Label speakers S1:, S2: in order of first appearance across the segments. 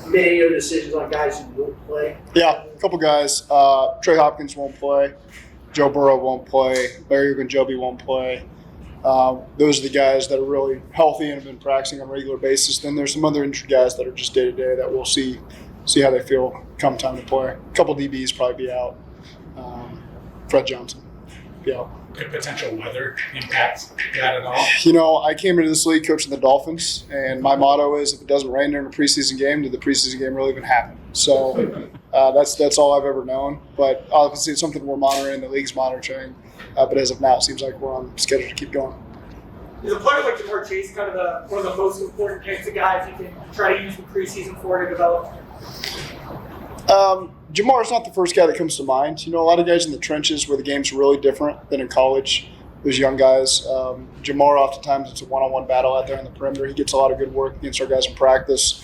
S1: made any other decisions on guys who won't play?
S2: Yeah, a couple guys. Trey Hopkins won't play. Joe Burrow won't play. Larry Ogunjobi won't play. Those are the guys that are really healthy and have been practicing on a regular basis. Then there's some other injured guys that are just day-to-day that we'll see how they feel come time to play. A couple DBs probably be out. Fred Johnson be out.
S3: Could potential weather impact that at all?
S2: I came into this league coaching the Dolphins, and my motto is if it doesn't rain during a preseason game, did the preseason game really even happen? So that's all I've ever known. But obviously it's something we're monitoring, the league's monitoring. But as of now, it seems like we're on schedule to keep going.
S4: Is a player like Jamar Chase kind of one of the most important types of guys you can try to use the preseason for to develop?
S2: Jamar's not the first guy that comes to mind. A lot of guys in the trenches where the game's really different than in college. Those young guys. Jamar, oftentimes, it's a one-on-one battle out there on the perimeter. He gets a lot of good work against our guys in practice.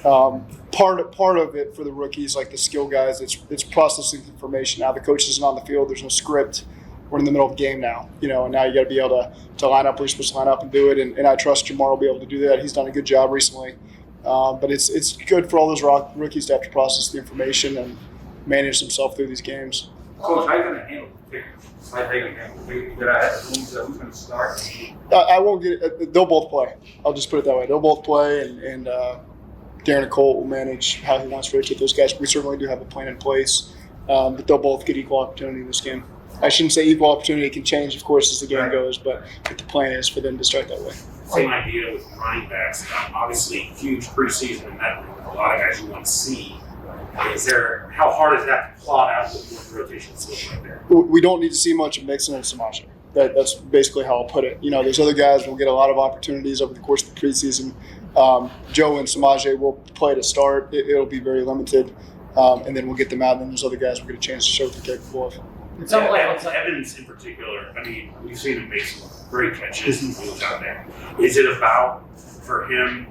S2: Part of it for the rookies, like the skill guys, it's processing information. Now the coach isn't on the field. There's no script. We're in the middle of the game now, and now you got to be able to line up where you're supposed to line up and do it. And I trust Jamar will be able to do that. He's done a good job recently. But it's good for all those rookies to have to process the information and manage themselves through these games.
S5: Coach, how are you going to handle the kickers? How are you going to handle it? Who's going to start?
S2: I won't get it. They'll both play. I'll just put it that way. They'll both play, and Darren and Colt will manage how he wants to rotate those guys. We certainly do have a plan in place, but they'll both get equal opportunity in this game. I shouldn't say equal opportunity. It can change, of course, as the game goes, but the plan is for them to start that way.
S6: Same idea with running backs. Obviously, huge preseason in that room. A lot of guys you want to see. How hard is that to plot out what the rotations look like there?
S2: We don't need to see much of Mixon and Samaje. That's basically how I'll put it. There's other guys will get a lot of opportunities over the course of the preseason. Joe and Samaje will play to start. It'll be very limited, and then we'll get them out, and then those other guys will get a chance to show what they're capable of.
S6: Evans in particular, we've seen him make some great catches and moves out there. Is it about, for him,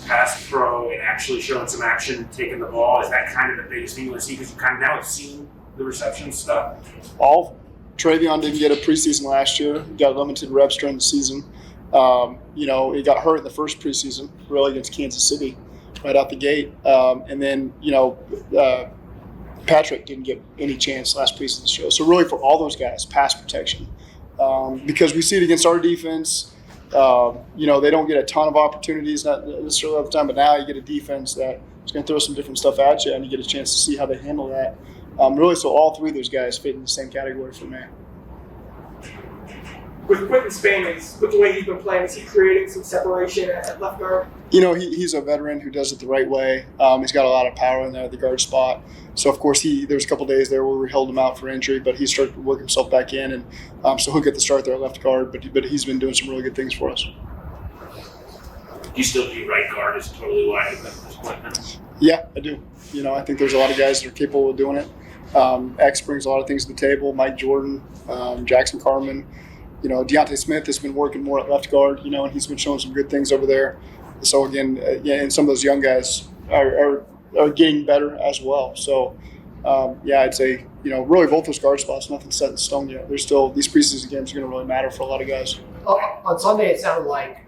S6: pass pro and actually showing some action, taking the ball? Is that kind of the biggest thing you want to see? Because you kind of now have seen the reception stuff.
S2: All of them. Travion didn't get a preseason last year. He got limited reps during the season. He got hurt in the first preseason, really against Kansas City, right out the gate. And then, Patrick didn't get any chance last preseason show. So really for all those guys, pass protection. Because we see it against our defense. They don't get a ton of opportunities, not necessarily all the time, but now you get a defense that is going to throw some different stuff at you, and you get a chance to see how they handle that. Really, so all three of those guys fit in the same category for me.
S4: With Quentin Spanins, with the way he's been playing, is he creating some separation at left guard?
S2: He's a veteran who does it the right way. He's got a lot of power in there at the guard spot. So, of course, there's a couple days there where we held him out for injury, but he started to work himself back in, and so he'll get the start there at left guard, but he's been doing some really good things for us.
S6: Do you still view right guard as totally wide open at this point now?
S2: Yeah, I do. I think there's a lot of guys that are capable of doing it. X brings a lot of things to the table. Mike Jordan, Jackson Carman. Deontay Smith has been working more at left guard, and he's been showing some good things over there. So, again, and some of those young guys are getting better as well. So, I'd say, really both those guard spots, nothing's set in stone yet. There's still, these preseason games are going to really matter for a lot of guys.
S1: On Sunday, it sounded like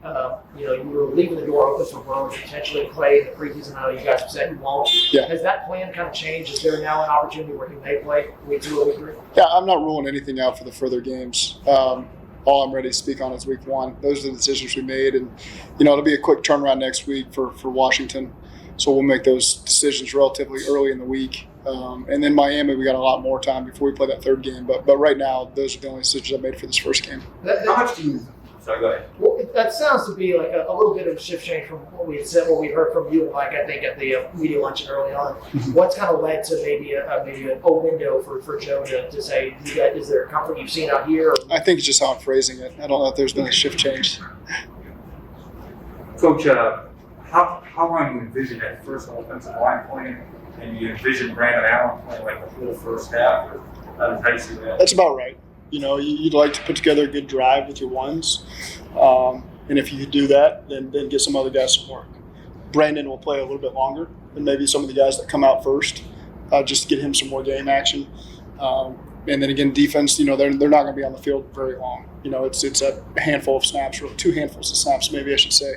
S1: you were leaving the door open for Burrow to potentially play in the preseason. I know you guys have said you won't.
S2: Yeah.
S1: Has that plan kind of changed? Is there now an opportunity where he may play week 2 or week 3?
S2: Yeah, I'm not ruling anything out for the further games. All I'm ready to speak on is week 1. Those are the decisions we made, and it'll be a quick turnaround next week for Washington. So we'll make those decisions relatively early in the week. And then Miami, we got a lot more time before we play that third game. But right now, those are the only decisions I made for this first game.
S5: How much do you? Sorry, go ahead.
S1: Well, that sounds to be like a little bit of a shift change from what we had said, what we heard from you, Mike, I think, at the media luncheon early on. What's kind of led to maybe a window for Joe to say, is there a comfort you've seen out here? Or?
S2: I think it's just how I'm phrasing it. I don't know if there's been a shift change.
S5: Coach, how long do you envision that first offensive line playing, and you envision Brandon Allen playing like the full first half? Or how do you see that?
S2: That's about right. You'd like to put together a good drive with your ones. And if you could do that, then get some other guys some work. Brandon will play a little bit longer than maybe some of the guys that come out first, just to get him some more game action. And then again, defense, they're not going to be on the field very long. It's a handful of snaps, or 2 handfuls of snaps, maybe I should say.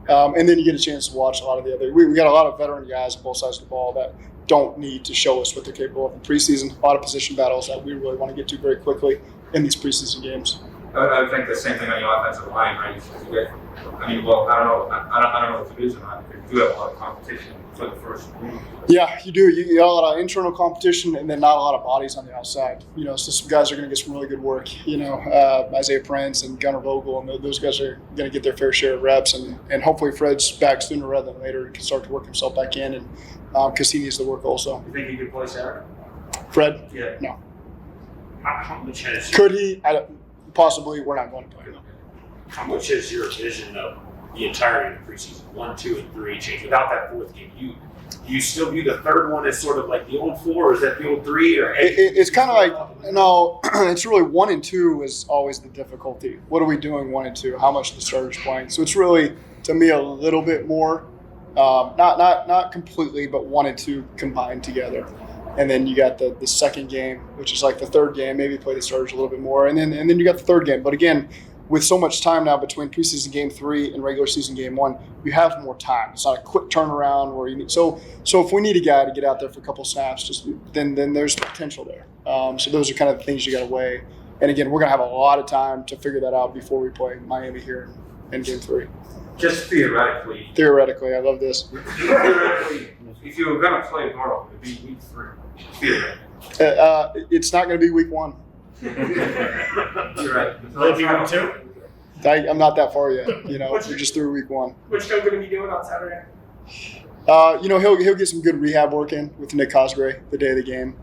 S2: And then you get a chance to watch a lot of the other. We got a lot of veteran guys on both sides of the ball that don't need to show us what they're capable of in preseason. A lot of position battles that we really want to get to very quickly in these preseason games.
S5: I think the same thing on the offensive line, right? I don't know the division on it. You do have a lot of competition for the first week.
S2: Yeah, you do. You got a lot of internal competition and then not a lot of bodies on the outside. So some guys are going to get some really good work. Isaiah Prince and Gunnar Vogel, and those guys are going to get their fair share of reps. And hopefully Fred's back sooner rather than later and can start to work himself back in, and because he needs the work also.
S5: You think he could play Saturday?
S2: Fred?
S5: Yeah.
S2: No.
S6: How much has
S2: Could he? Possibly. We're not going to play him.
S6: How much has your vision of the entirety of the preseason, 1, 2, and 3, changed without that fourth game? You still view the third one as sort of like the old 4, or is that the old 3? Or
S2: it's kind of like, no, it's really 1 and 2 is always the difficulty. What are we doing 1 and 2? How much the starters playing? So it's really, to me, a little bit more, not completely, but 1 and 2 combined together. And then you got the second game, which is like the third game. Maybe play the starters a little bit more, and then you got the third game. But again, with so much time now between preseason game 3 and regular season game 1, you have more time. It's not a quick turnaround where you need. So if we need a guy to get out there for a couple snaps, then there's potential there. So those are kind of the things you got to weigh. And again, we're gonna have a lot of time to figure that out before we play Miami here in game 3.
S5: Just theoretically.
S2: Theoretically, I love this.
S5: Theoretically, if you were going to play Burrow, it'd be week 3. Theoretically.
S2: It's not going to be week 1.
S5: You're right.
S3: Will it be week 2?
S2: I'm not that far yet. We're just through week 1.
S4: What's Joe going to be doing on Saturday?
S2: He'll get some good rehab work in with Nick Cosgray the day of the game.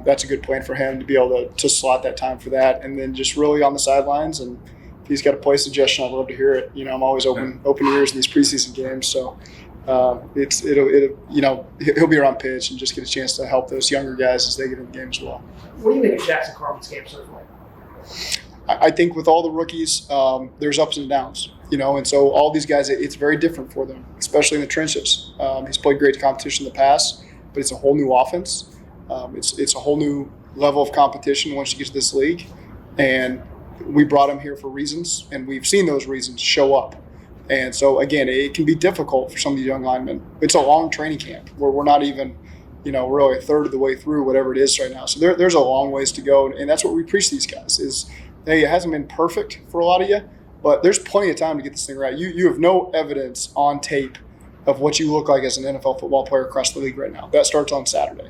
S2: That's a good plan for him to be able to slot that time for that, and then just really on the sidelines. And if he's got a play suggestion, I'd love to hear it. I'm always open ears in these preseason games. So he'll be around pitch and just get a chance to help those younger guys as they get in the game as well.
S1: What do you make of Jackson Carman's game so far?
S2: I think with all the rookies, there's ups and downs, and so all these guys, it's very different for them, especially in the trenches. He's played great competition in the past, but it's a whole new offense. It's a whole new level of competition once you get to this league, and we brought him here for reasons, and we've seen those reasons show up. And so, again, it can be difficult for some of these young linemen. It's a long training camp where we're not even, really a third of the way through whatever it is right now. So there's a long ways to go, and that's what we preach these guys is, hey, it hasn't been perfect for a lot of you, but there's plenty of time to get this thing right. You have no evidence on tape of what you look like as an NFL football player across the league right now. That starts on Saturday.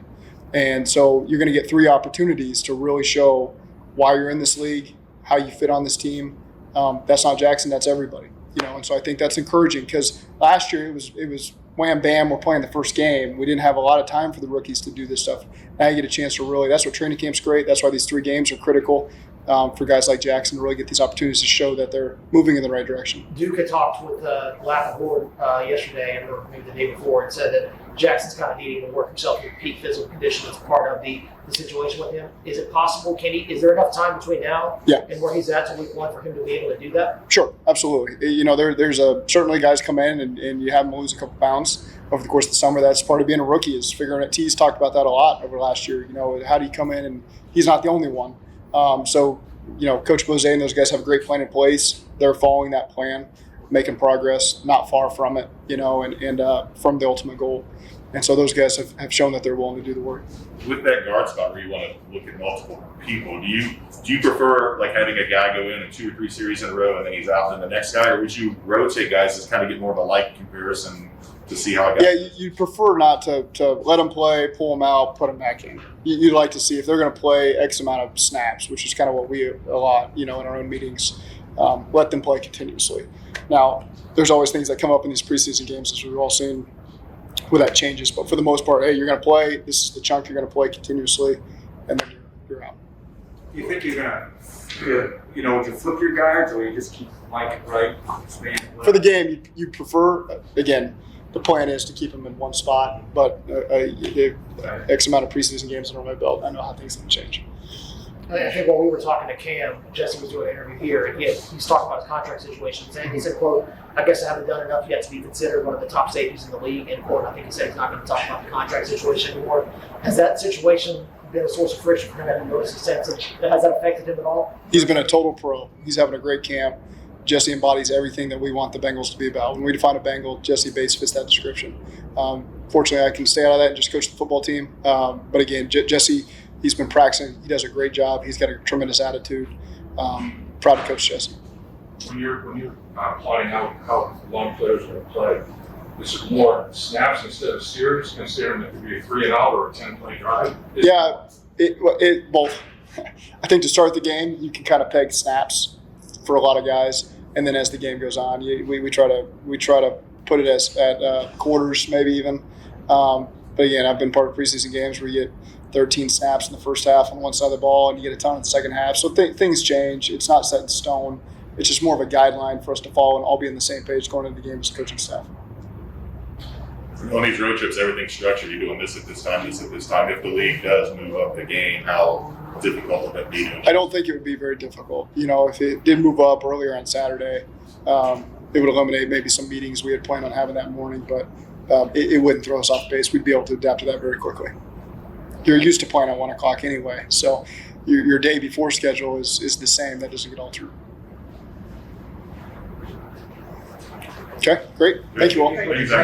S2: And so you're going to get 3 opportunities to really show why you're in this league, how you fit on this team. That's not Jackson, that's everybody. And so I think that's encouraging because last year it was wham bam, we're playing the first game. We didn't have a lot of time for the rookies to do this stuff. Now you get a chance to really, that's what training camp's great. That's why these 3 games are critical for guys like Jackson to really get these opportunities to show that they're moving in the right direction.
S1: Duke had talked with Lapham yesterday or maybe the day before and said that Jackson's kind of needing to work himself in peak physical condition as part of the situation with him. Is it possible? Is there enough time between now and where he's at to week 1 for him to be able to do that?
S2: Sure, absolutely. There's certainly guys come in and you have them lose a couple pounds over the course of the summer. That's part of being a rookie is figuring it. T's talked about that a lot over last year. How do you come in? And he's not the only one. Coach Bose and those guys have a great plan in place. They're following that plan, making progress, not far from it, and from the ultimate goal. And so those guys have shown that they're willing to do the work.
S7: With that guard spot where you want to look at multiple people, do you prefer like having a guy go in 2 or 3 series in a row and then he's out and then the next guy, or would you rotate guys to kind of get more of a like comparison to see how it goes? Yeah,
S2: you'd prefer not to let them play, pull them out, put them back in. You'd like to see if they're going to play X amount of snaps, which is kind of what we a lot, in our own meetings, let them play continuously. Now, there's always things that come up in these preseason games, as we've all seen, where that changes. But for the most part, hey, you're going to play. This is the chunk you're going to play continuously, and then you're out.
S5: You think you're going to, would you flip your guards or you just keep Mike right?
S2: For the game, you prefer, again, the plan is to keep them in one spot, but X amount of preseason games under my belt, I know how things can change.
S1: I think when we were talking to Cam, Jesse was doing an interview here, and he's talking about his contract situation. And he said, quote, I guess I haven't done enough yet to be considered one of the top safeties in the league, end quote. I think he said he's not going to talk about the contract situation anymore. Has that situation been a source of friction for him? Have you noticed a sense of, has that affected him at all?
S2: He's been a total pro. He's having a great camp. Jesse embodies everything that we want the Bengals to be about. When we define a Bengal, Jessie Bates fits that description. Fortunately, I can stay out of that and just coach the football team. But again, Jesse, he's been practicing. He does a great job. He's got a tremendous attitude. Proud to coach Jesse.
S8: When you're plotting out how long players are going to play, is it more snaps instead of series, considering it could be a 3-and-out or a 10-play drive?
S2: Yeah, it both. I think to start the game, you can kind of peg snaps for a lot of guys, and then as the game goes on, we try to put it as at quarters, maybe even. But again, I've been part of preseason games where you get 13 snaps in the first half on one side of the ball, and you get a ton in the second half. So things change. It's not set in stone. It's just more of a guideline for us to follow and all be on the same page going into the game as a coaching staff.
S7: On these road trips, everything's structured. You're doing this at this time, this at this time. If the league does move up the game, how difficult would that be?
S2: I don't think it would be very difficult. If it did move up earlier on Saturday, it would eliminate maybe some meetings we had planned on having that morning, but it wouldn't throw us off base. We'd be able to adapt to that very quickly. You're used to playing at 1 o'clock anyway, so your day before schedule is the same. That doesn't get altered. Okay, great. Thank you all.
S7: Thank you, Zach.